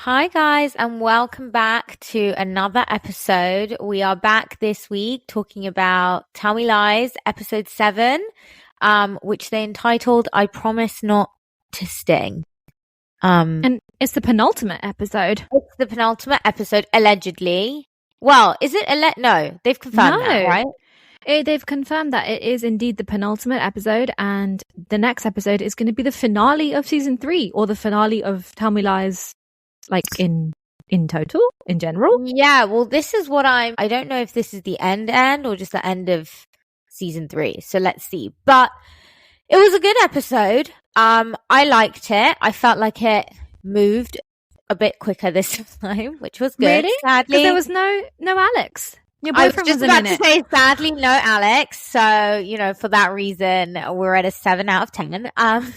Hi guys, and welcome back to another episode. We are back this week talking about Tell Me Lies, episode 7, which they entitled I Promise Not to Sting. And it's the penultimate episode. It's the penultimate episode, allegedly. Well, is it no, they've confirmed that, right? They've confirmed that it is indeed the penultimate episode, and the next episode is going to be the finale of season 3, or the finale of Tell Me Lies, like in total, in general. Yeah, well, this is what I don't know if this is the end or just the end of season 3. So let's see. But it was a good episode. I liked it. I felt like it moved a bit quicker this time, which was good. Really? Sadly, there was no Alex. Your I was boyfriend just wasn't about in to it. say, sadly, no Alex. So, for that reason, we're at a 7 out of 10. And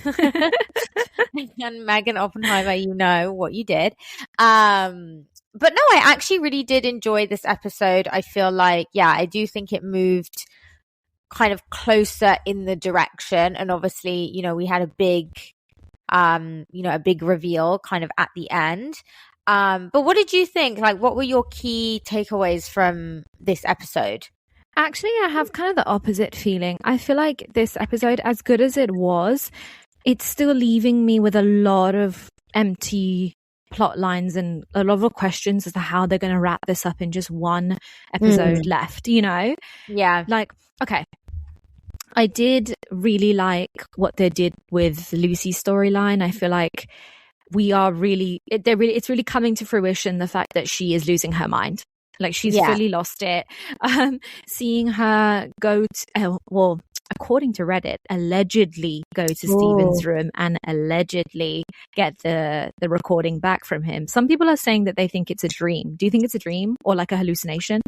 Megan Oppenheimer, you know what you did. But no, I actually really did enjoy this episode. I feel like, I do think it moved kind of closer in the direction. And obviously, we had a big reveal kind of at the end. But what did you think? Like, what were your key takeaways from this episode? Actually, I have kind of the opposite feeling. I feel like this episode, as good as it was, it's still leaving me with a lot of empty plot lines and a lot of questions as to how they're going to wrap this up in just one episode left, Yeah. Like, okay. I did really like what they did with Lucy's storyline. I feel like it's really coming to fruition, the fact that she is losing her mind. Like, she's fully lost it. Seeing her go to, according to Reddit, allegedly go to Steven's room and allegedly get the recording back from him. Some people are saying that they think it's a dream. Do you think it's a dream or like a hallucination?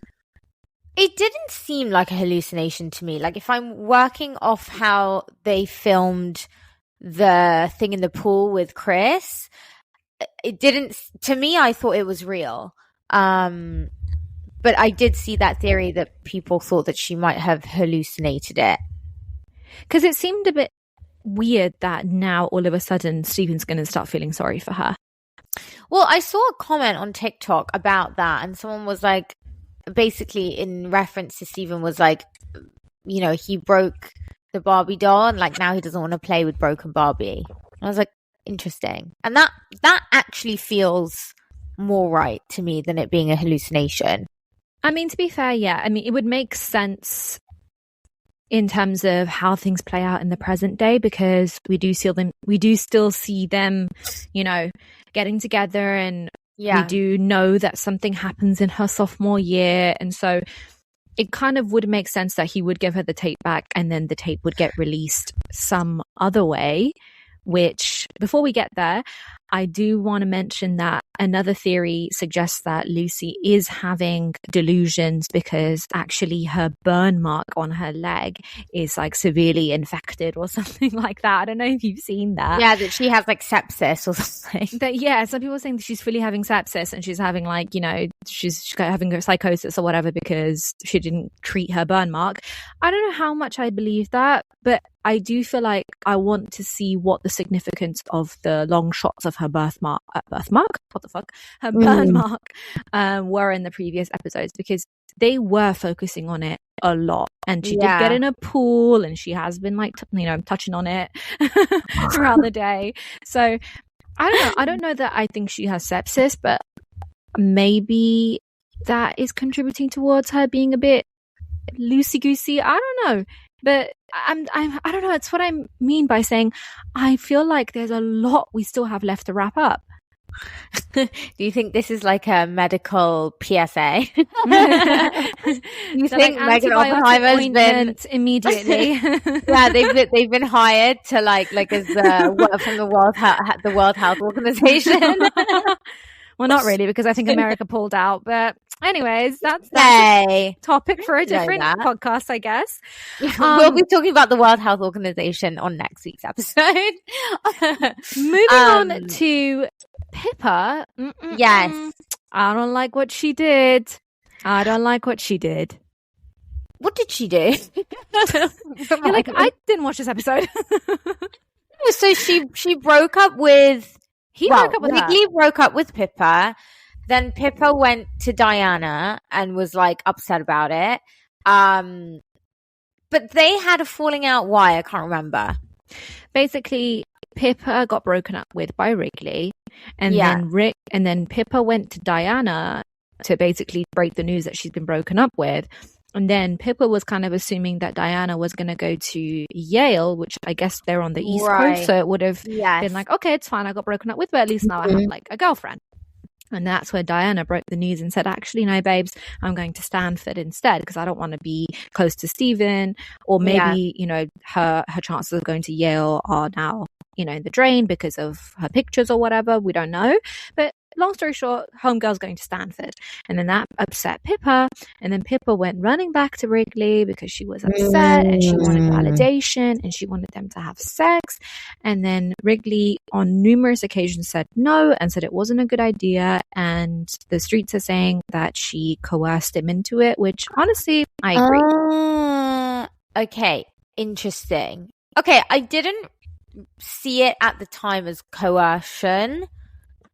It didn't seem like a hallucination to me. Like, if I'm working off how they filmed the thing in the pool with Chris, it didn't, to me, I thought it was real. But I did see that theory that people thought that she might have hallucinated it. Because it seemed a bit weird that now all of a sudden Stephen's going to start feeling sorry for her. Well, I saw a comment on TikTok about that, and someone was like, basically in reference to Stephen, was like, he broke the Barbie doll and like now he doesn't want to play with broken Barbie. I was like, interesting. And that actually feels more right to me than it being a hallucination. I mean, to be fair, yeah. I mean, it would make sense in terms of how things play out in the present day, because we do still see them, getting together, and we do know that something happens in her sophomore year. And so it kind of would make sense that he would give her the tape back and then the tape would get released some other way, which, before we get there, I do want to mention that another theory suggests that Lucy is having delusions because actually her burn mark on her leg is like severely infected or something like that. I don't know if you've seen that. Yeah, that she has like sepsis or something. Some people are saying that she's fully having sepsis and she's having like, she's having a psychosis or whatever because she didn't treat her burn mark. I don't know how much I believe that, but I do feel like I want to see what the significance of the long shots of her burn mark were in the previous episodes, because they were focusing on it a lot, and she did get in a pool and she has been like touching on it throughout the day. So I don't know that I think she has sepsis, but maybe that is contributing towards her being a bit loosey goosey. I don't know. But I don't know. It's what I mean by saying I feel like there's a lot we still have left to wrap up. Do you think this is like a medical PSA? You think like Megan Oppenheimer's been immediately? Yeah, they've been hired to like as from the World Health Organization. Well, not really, because I think America pulled out. But anyways, that's a topic for a different podcast, I guess. We'll be talking about the World Health Organization on next week's episode. Moving on to Pippa. Yes. I don't like what she did. What did she do? You're like, I didn't watch this episode. So she broke up with He broke up with her. Wrigley broke up with Pippa. Then Pippa went to Diana and was like upset about it. But they had a falling out. Why? I can't remember. Basically, Pippa got broken up with by Wrigley, and then Pippa went to Diana to basically break the news that she's been broken up with. And then Pippa was kind of assuming that Diana was going to go to Yale, which I guess they're on the East Coast, so it would have been like, okay, it's fine, I got broken up with, but at least now I have like a girlfriend. And that's where Diana broke the news and said, actually, no, babes, I'm going to Stanford instead because I don't want to be close to Stephen. Or maybe, you know, her chances of going to Yale are now, you know, in the drain because of her pictures or whatever. We don't know. But long story short, homegirl's going to Stanford. And then that upset Pippa. And then Pippa went running back to Wrigley because she was upset and she wanted validation and she wanted them to have sex. And then Wrigley on numerous occasions said no and said it wasn't a good idea. And the streets are saying that she coerced him into it, which honestly, I agree. Okay, interesting. Okay, I didn't see it at the time as coercion.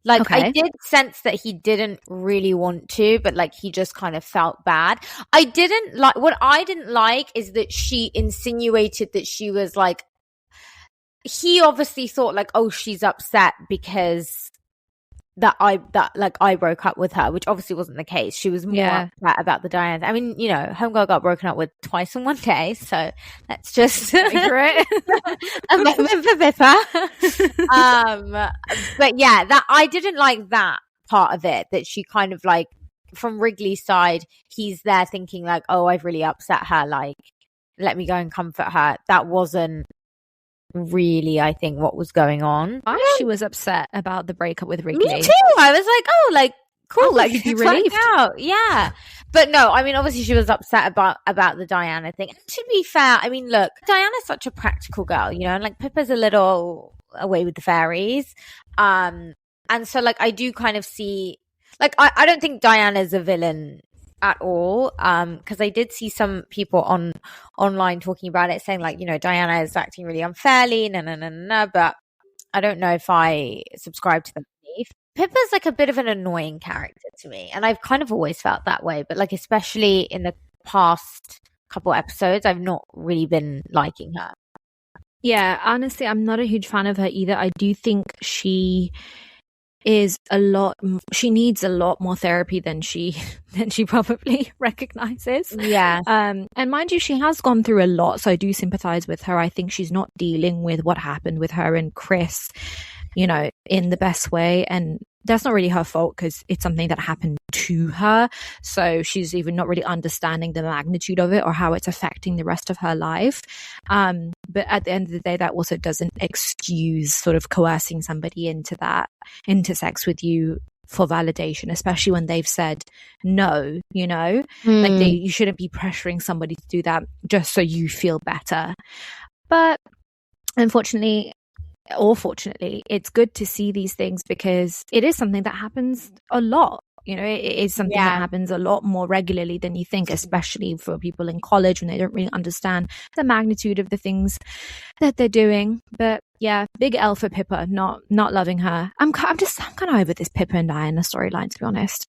Like, I did sense that he didn't really want to, but like he just kind of felt bad. What I didn't like is that she insinuated that she was like, he obviously thought like, oh, she's upset because I broke up with her, which obviously wasn't the case. She was more upset about the Diana. I mean, you know, homegirl got broken up with twice in one day, so that's just accurate. A moment for Pippa. But yeah, that I didn't like that part of it. That she kind of like, from Wrigley's side, he's there thinking like, oh, I've really upset her. Like, let me go and comfort her. That wasn't really, I think, what was going on. She was upset about the breakup with Wrigley. Me too. I was like, oh, like, cool, like, you relieved out. Yeah. But no, I mean, obviously she was upset about the Diana thing. And to be fair, I mean, look, Diana's such a practical girl, you know, and like Pippa's a little away with the fairies. And so like I do kind of see, like, I don't think Diana's a villain at all, because I did see some people online talking about it, saying like, you know, Diana is acting really unfairly, but I don't know if I subscribe to the belief. Pippa's like a bit of an annoying character to me, and I've kind of always felt that way, but like especially in the past couple episodes, I've not really been liking her. Yeah, honestly, I'm not a huge fan of her either. I do think she needs a lot more therapy than she probably recognizes. Yeah. And mind you, she has gone through a lot, so I do sympathize with her. I think she's not dealing with what happened with her and Chris, you know, in the best way, and that's not really her fault because it's something that happened to her, so she's even not really understanding the magnitude of it or how it's affecting the rest of her life. But at the end of the day, that also doesn't excuse sort of coercing somebody into sex with you for validation, especially when they've said no, you know, like you shouldn't be pressuring somebody to do that just so you feel better. But unfortunately, or fortunately, it's good to see these things because it is something that happens a lot. You know, it is something that happens a lot more regularly than you think, especially for people in college when they don't really understand the magnitude of the things that they're doing. But yeah, big L for Pippa, not loving her. I'm kind of over this Pippa and Diana storyline, to be honest.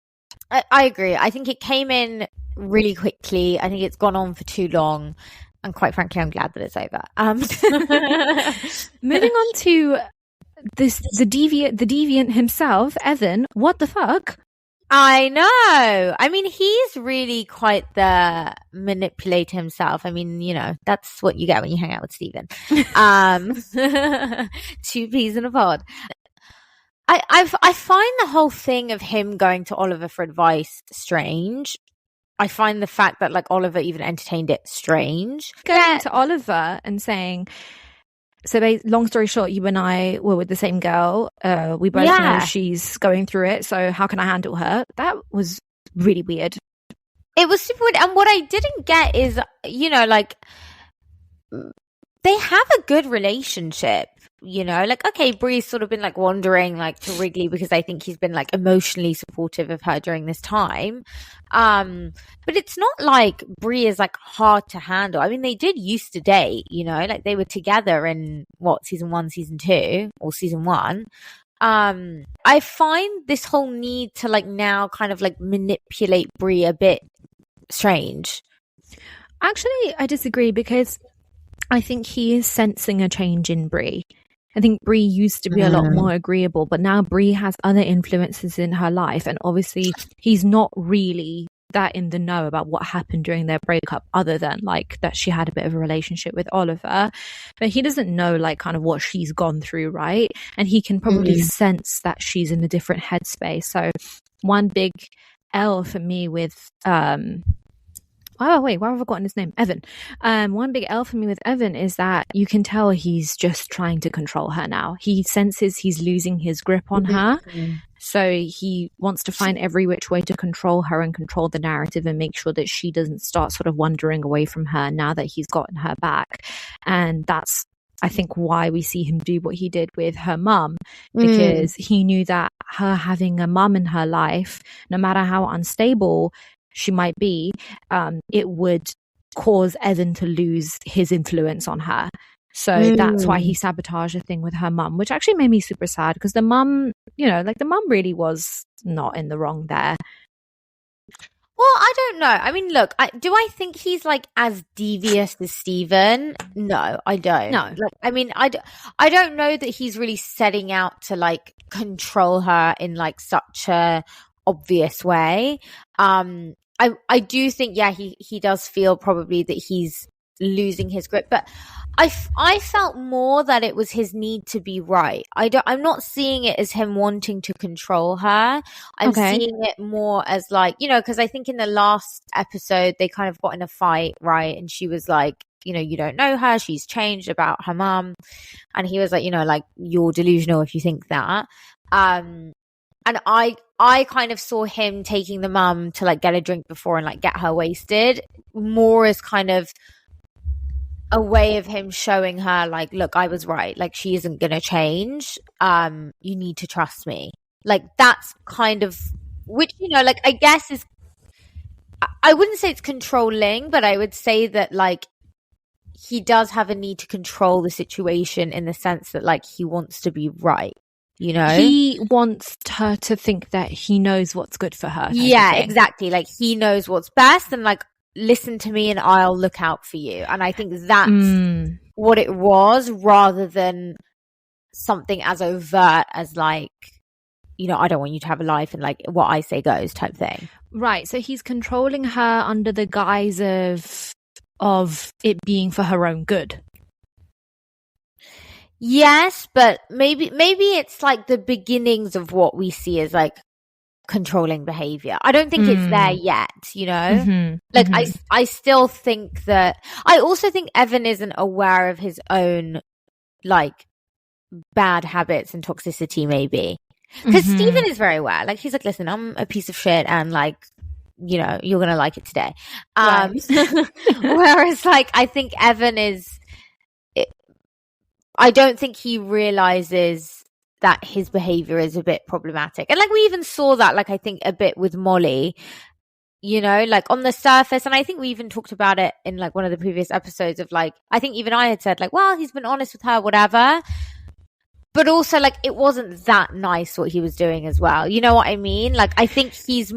I agree. I think it came in really quickly. I think it's gone on for too long. And quite frankly, I'm glad that it's over. Moving on to the deviant himself, Evan. What the fuck? I know. I mean, he's really quite the manipulator himself. I mean, you know, that's what you get when you hang out with Stephen. 2 peas in a pod. I find the whole thing of him going to Oliver for advice strange. I find the fact that like Oliver even entertained it strange. Going to Oliver and saying, so long story short, you and I were with the same girl. We both know she's going through it. So how can I handle her? That was really weird. It was super weird. And what I didn't get is, you know, like they have a good relationship. You know, like, okay, Bri's sort of been like wandering like to Wrigley because I think he's been like emotionally supportive of her during this time. But it's not like Bri is like hard to handle. I mean, they did used to date, you know, like they were together in season 1, season 2, or season 1. I find this whole need to like now kind of like manipulate Bree a bit strange. Actually, I disagree because I think he is sensing a change in Bree. I think Bree used to be a lot more agreeable, but now Bree has other influences in her life, and obviously he's not really that in the know about what happened during their breakup, other than like that she had a bit of a relationship with Oliver, but he doesn't know like kind of what she's gone through, right? And he can probably sense that she's in a different headspace. So one big L for me with oh wait, why have I forgotten his name? Evan. One big L for me with Evan is that you can tell he's just trying to control her now. He senses he's losing his grip on her. So he wants to find every which way to control her and control the narrative and make sure that she doesn't start sort of wandering away from her now that he's gotten her back. And that's, I think, why we see him do what he did with her mum, because he knew that her having a mum in her life, no matter how unstable she might be, it would cause Evan to lose his influence on her. So that's why he sabotaged the thing with her mum, which actually made me super sad because the mum, you know, like the mum really was not in the wrong there. Well, I don't know. I mean, look, do I think he's like as devious as Steven? No, I don't. No. Like, I mean, I don't know that he's really setting out to like control her in like such a obvious way. I do think, yeah, he does feel probably that he's losing his grip, but I felt more that it was his need to be right. I'm not seeing it as him wanting to control her. I'm seeing it more as like, you know, because I think in the last episode they kind of got in a fight, right? And she was like, you know, you don't know her, she's changed about her mum, and he was like, you know, like, you're delusional if you think that. And I kind of saw him taking the mum to like get a drink before and like get her wasted more as kind of a way of him showing her like, look, I was right. Like, she isn't going to change. You need to trust me. Like, that's kind of, which, you know, like, I guess is, I wouldn't say it's controlling, but I would say that like, he does have a need to control the situation in the sense that like, he wants to be right. You know, he wants her to think that he knows what's good for her. Yeah, exactly. Like, he knows what's best, and like, listen to me and I'll look out for you. And I think that's what it was, rather than something as overt as like, you know, I don't want you to have a life and like what I say goes type thing. Right. So he's controlling her under the guise of it being for her own good. Yes, but maybe it's like the beginnings of what we see as like controlling behavior. I don't think it's there yet, you know? Like, I still think that, I also think Evan isn't aware of his own like bad habits and toxicity, maybe. Because Steven is very aware. Like, he's like, listen, I'm a piece of shit and like, you know, you're going to like it today. Right. Whereas like, I think Evan I don't think he realizes that his behavior is a bit problematic. And like, we even saw that, like, I think a bit with Molly, you know, like on the surface. And I think we even talked about it in like one of the previous episodes of like, I think even I had said like, well, he's been honest with her, whatever. But also like, it wasn't that nice what he was doing as well. You know what I mean? Like, I think his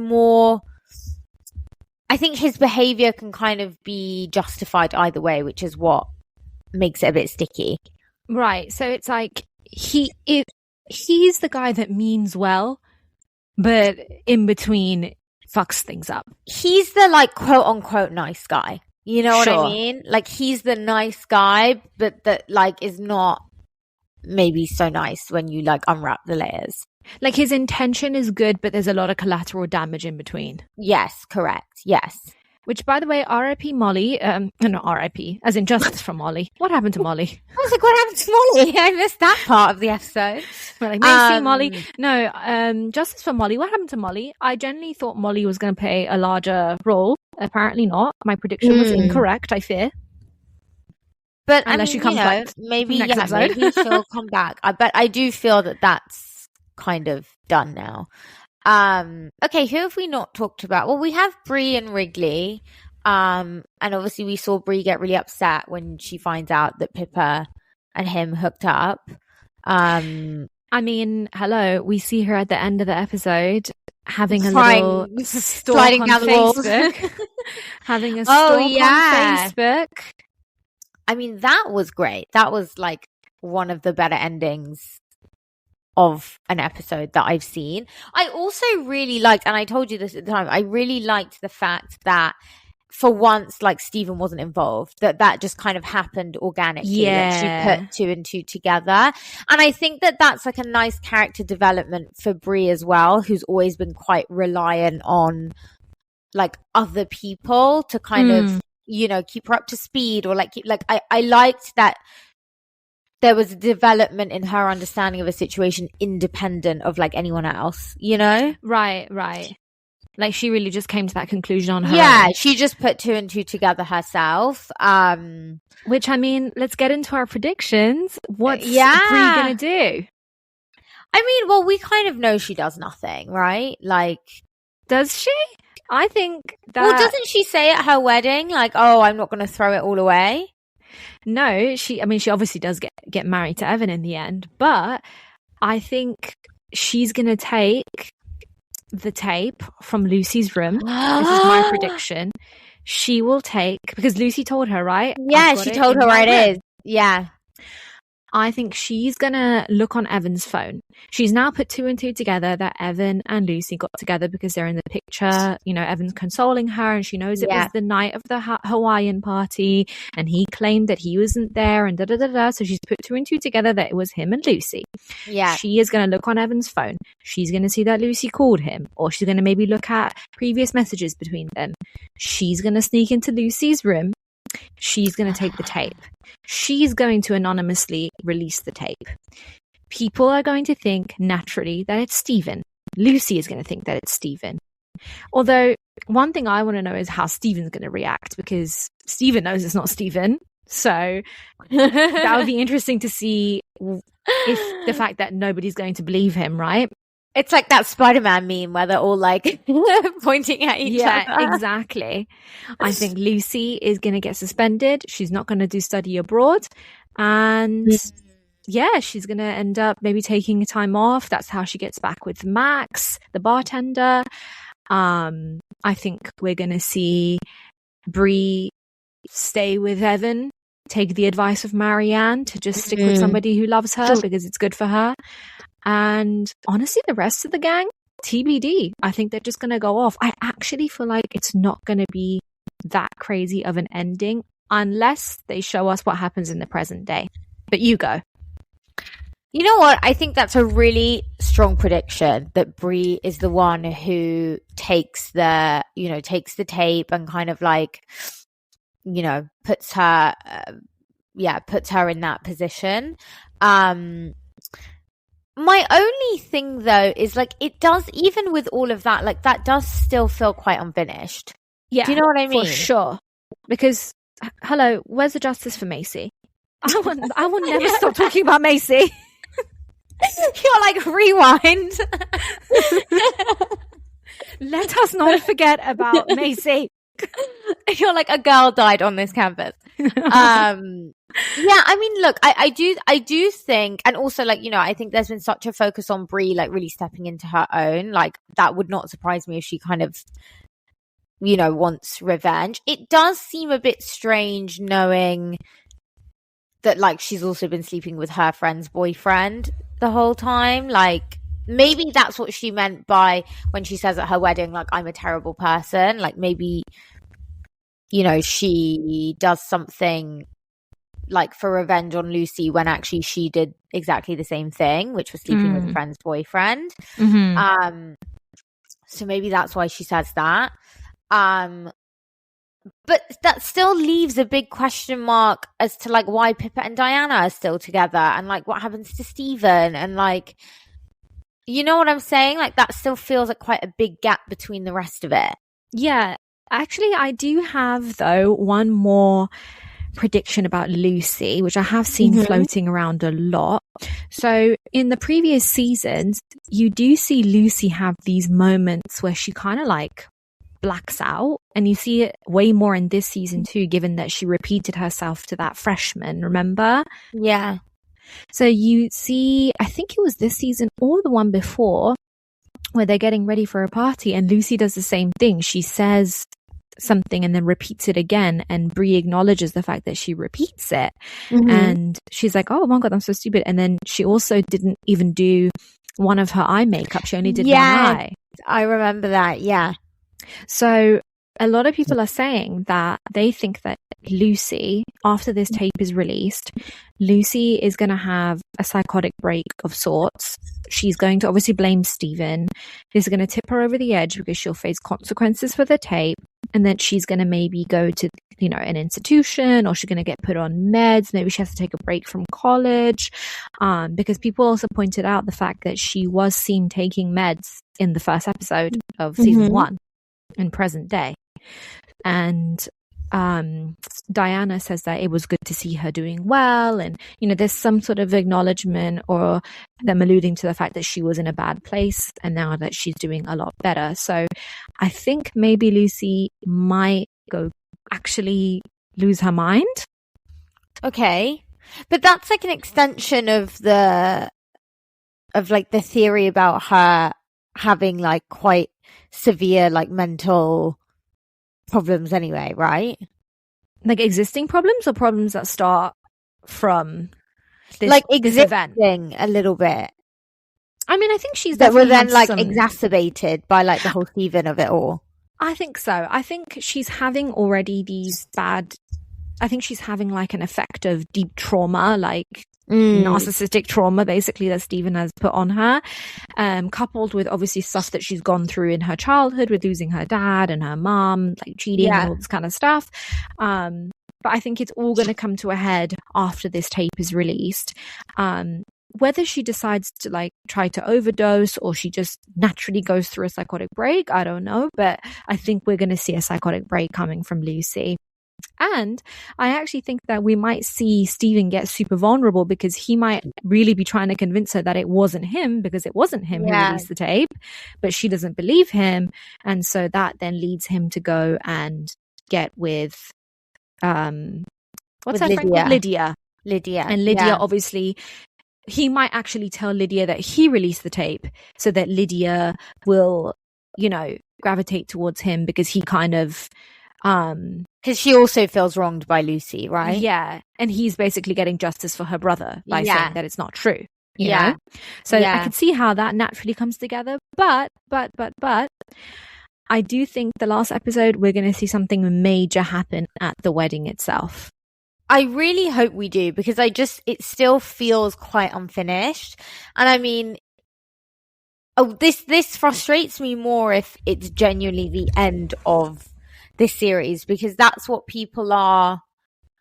behavior can kind of be justified either way, which is what makes it a bit sticky. Right. So it's like he's the guy that means well, but in between fucks things up. He's the like quote unquote nice guy. You know what I mean? Like, he's the nice guy, but that like is not maybe so nice when you like unwrap the layers. Like, his intention is good, but there's a lot of collateral damage in between. Yes, correct. Yes. Which, by the way, R.I.P. Molly. Not R.I.P. as in justice for Molly. What happened to Molly? I was like, what happened to Molly? I missed that part of the episode. We're like, Macy, Molly. No, justice for Molly. What happened to Molly? I genuinely thought Molly was going to play a larger role. Apparently not. My prediction was incorrect, I fear. But unless she comes back, maybe she'll come back. But I do feel that that's kind of done now. Okay, who have we not talked about? Well, we have Bree and Wrigley. And obviously we saw Bree get really upset when she finds out that Pippa and him hooked up. And I mean, hello, we see her at the end of the episode having a Crying, little stalk on down the walls. Facebook. Having a stalk on Facebook. I mean, that was great. That was like one of the better endings of an episode that I've seen. I also really liked, and I told you this at the time, I really liked the fact that for once, like, Stephen wasn't involved, that just kind of happened organically. Yeah. Like, she put 2 and 2 together. And I think that that's like a nice character development for Brie as well, who's always been quite reliant on like other people to kind of, you know, keep her up to speed, or like keep, like, I liked that there was a development in her understanding of a situation independent of like anyone else, you know? Right. Like, she really just came to that conclusion on her own. She just put 2 and 2 together herself. Which, I mean, let's get into our predictions. What's Brie gonna do? I mean, well, we kind of know she does nothing, right? Like, does she? I think that... Well, doesn't she say at her wedding, like, oh, I'm not going to throw it all away? No, she obviously does get married to Evan in the end, but I think she's going to take the tape from Lucy's room. This is my prediction. She will take, because Lucy told her, right? Yeah, she told her where it is. Yeah. I think she's going to look on Evan's phone. She's now put 2 and 2 together that Evan and Lucy got together because they're in the picture. You know, Evan's consoling her and she knows it was the night of the Hawaiian party and he claimed that he wasn't there and da-da-da-da. So she's put 2 and 2 together that it was him and Lucy. Yeah. She is going to look on Evan's phone. She's going to see that Lucy called him, or she's going to maybe look at previous messages between them. She's going to sneak into Lucy's room. She's going to take the tape. She's going to anonymously release the tape. People are going to think naturally that it's Stephen. Lucy is going to think that it's Stephen. Although, one thing I want to know is how Stephen's going to react, because Stephen knows it's not Stephen. So that would be interesting to see if the fact that nobody's going to believe him, right? It's like that Spider-Man meme where they're all like pointing at each other. Yeah, exactly. I think Lucy is going to get suspended. She's not going to do study abroad. And yeah, she's going to end up maybe taking time off. That's how she gets back with Max, the bartender. I think we're going to see Brie stay with Evan, take the advice of Marianne to just stick with somebody who loves her because it's good for her. And honestly, the rest of the gang, TBD. I think they're just going to go off. I actually feel like it's not going to be that crazy of an ending unless they show us what happens in the present day. But you go. You know what? I think that's a really strong prediction that Brie is the one who takes the tape and kind of like, you know, puts her in that position. My only thing, though, is, like, it does, even with all of that, like, that does still feel quite unfinished. Yeah. Do you know what I mean? For sure. Because, hello, where's the justice for Macy? I will never stop talking about Macy. You're like, rewind. Let us not forget about Macy. You're like, a girl died on this campus. Yeah, I mean, look, I do think, and also, like, you know, I think there's been such a focus on Brie, like, really stepping into her own. Like, that would not surprise me if she kind of, you know, wants revenge. It does seem a bit strange knowing that, like, she's also been sleeping with her friend's boyfriend the whole time. Like, maybe that's what she meant by when she says at her wedding, like, I'm a terrible person. Like, maybe, you know, she does something like for revenge on Lucy when actually she did exactly the same thing, which was sleeping with a friend's boyfriend. So maybe that's why she says that. But that still leaves a big question mark as to, like, why Pippa and Diana are still together, and, like, what happens to Stephen, and, like, you know what I'm saying? Like, that still feels like quite a big gap between the rest of it. Yeah. Actually, I do have, though, one more prediction about Lucy, which I have seen floating around a lot. So in the previous seasons, you do see Lucy have these moments where she kind of like blacks out, and you see it way more in this season too, given that she repeated herself to that freshman, remember? Yeah. So you see, I think it was this season or the one before, where they're getting ready for a party and Lucy does the same thing. She says something and then repeats it again, and Bree acknowledges the fact that she repeats it. And she's like, oh my God, I'm so stupid. And then she also didn't even do one of her eye makeup. She only did one eye. I remember that. Yeah. So a lot of people are saying that they think that Lucy, after this tape is released, Lucy is going to have a psychotic break of sorts. She's going to obviously blame Steven. This is going to tip her over the edge because she'll face consequences for the tape. And then she's going to maybe go to, you know, an institution, or she's going to get put on meds. Maybe she has to take a break from college. Because people also pointed out the fact that she was seen taking meds in the first episode of season 1 in present day. And Diana says that it was good to see her doing well, and you know, there's some sort of acknowledgement or them alluding to the fact that she was in a bad place and now that she's doing a lot better. So I think maybe Lucy might go actually lose her mind. Okay, but that's like an extension of the theory about her having like quite severe like mental problems anyway, right? Like existing problems or problems that start from this, like this event? A little bit. I mean, I think she's that were then like some... exacerbated by like the whole Steven of it all. I think so. I think she's having already these bad... I think she's having like an effect of deep trauma, like narcissistic trauma basically that Steven has put on her, coupled with obviously stuff that she's gone through in her childhood with losing her dad and her mom, like cheating and all this kind of stuff. But I think it's all going to come to a head after this tape is released. Whether she decides to like try to overdose or she just naturally goes through a psychotic break, I don't know, but I think we're going to see a psychotic break coming from Lucy. And I actually think that we might see Steven get super vulnerable because he might really be trying to convince her that it wasn't him, because it wasn't him who released the tape, but she doesn't believe him. And so that then leads him to go and get with, what's her friend called? Lydia. And Lydia, obviously, he might actually tell Lydia that he released the tape so that Lydia will, you know, gravitate towards him because he kind of... because she also feels wronged by Lucy, right? Yeah. And he's basically getting justice for her brother by saying that it's not true. You know? So I could see how that naturally comes together. But I do think the last episode, we're going to see something major happen at the wedding itself. I really hope we do, because it still feels quite unfinished. And I mean, this frustrates me more if it's genuinely the end of this series, because that's what people are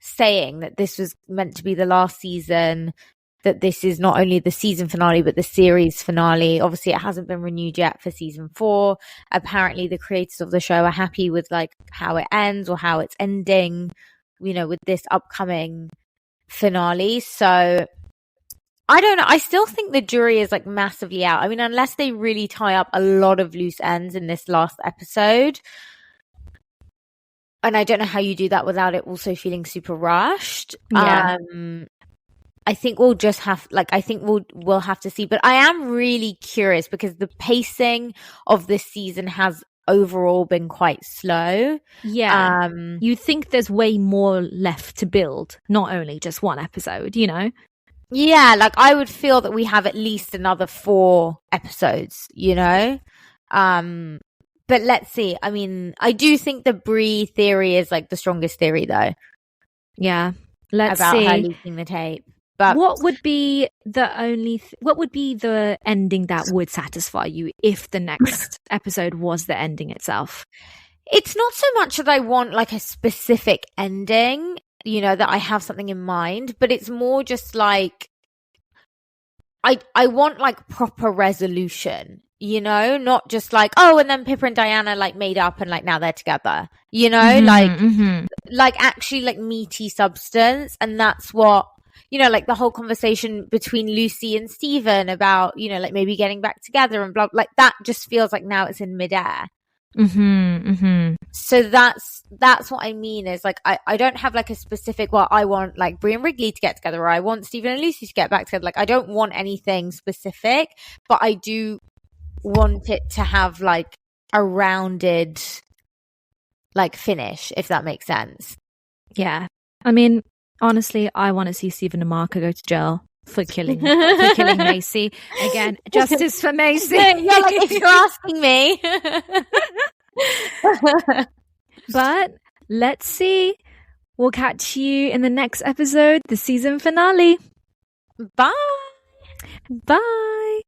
saying, that this was meant to be the last season, that this is not only the season finale but the series finale. Obviously it hasn't been renewed yet for season 4. Apparently the creators of the show are happy with like how it ends or how it's ending, you know, with this upcoming finale. So I don't know, I still think the jury is like massively out. I mean, unless they really tie up a lot of loose ends in this last episode. And I don't know how you do that without it also feeling super rushed. Yeah. I think we'll just have, like, I think we'll have to see. But I am really curious because the pacing of this season has overall been quite slow. Yeah. You think there's way more left to build, not only just one episode, you know? Yeah, like I would feel that we have at least another 4 episodes, you know? But let's see. I mean, I do think the Bree theory is like the strongest theory, though. Yeah, let's about see. Her leaking the tape. But what would be the what would be the ending that would satisfy you if the next episode was the ending itself? It's not so much that I want like a specific ending, you know, that I have something in mind, but it's more just like I want like proper resolution. You know, not just like, oh, and then Pippa and Diana like made up and like now they're together, you know, like actually like meaty substance. And that's what, you know, like the whole conversation between Lucy and Steven about, you know, like maybe getting back together and blah, like that just feels like now it's in midair. So that's what I mean is like I don't have like a specific, well, I want like Brie and Wrigley to get together, or I want Stephen and Lucy to get back together. Like I don't want anything specific, but I do want it to have like a rounded like finish, if that makes sense. Yeah. I mean, honestly, I want to see Stephen and Mark go to jail for killing Macy. Again, justice for Macy. Yeah, like if you're asking me. But let's see. We'll catch you in the next episode, the season finale. Bye. Bye.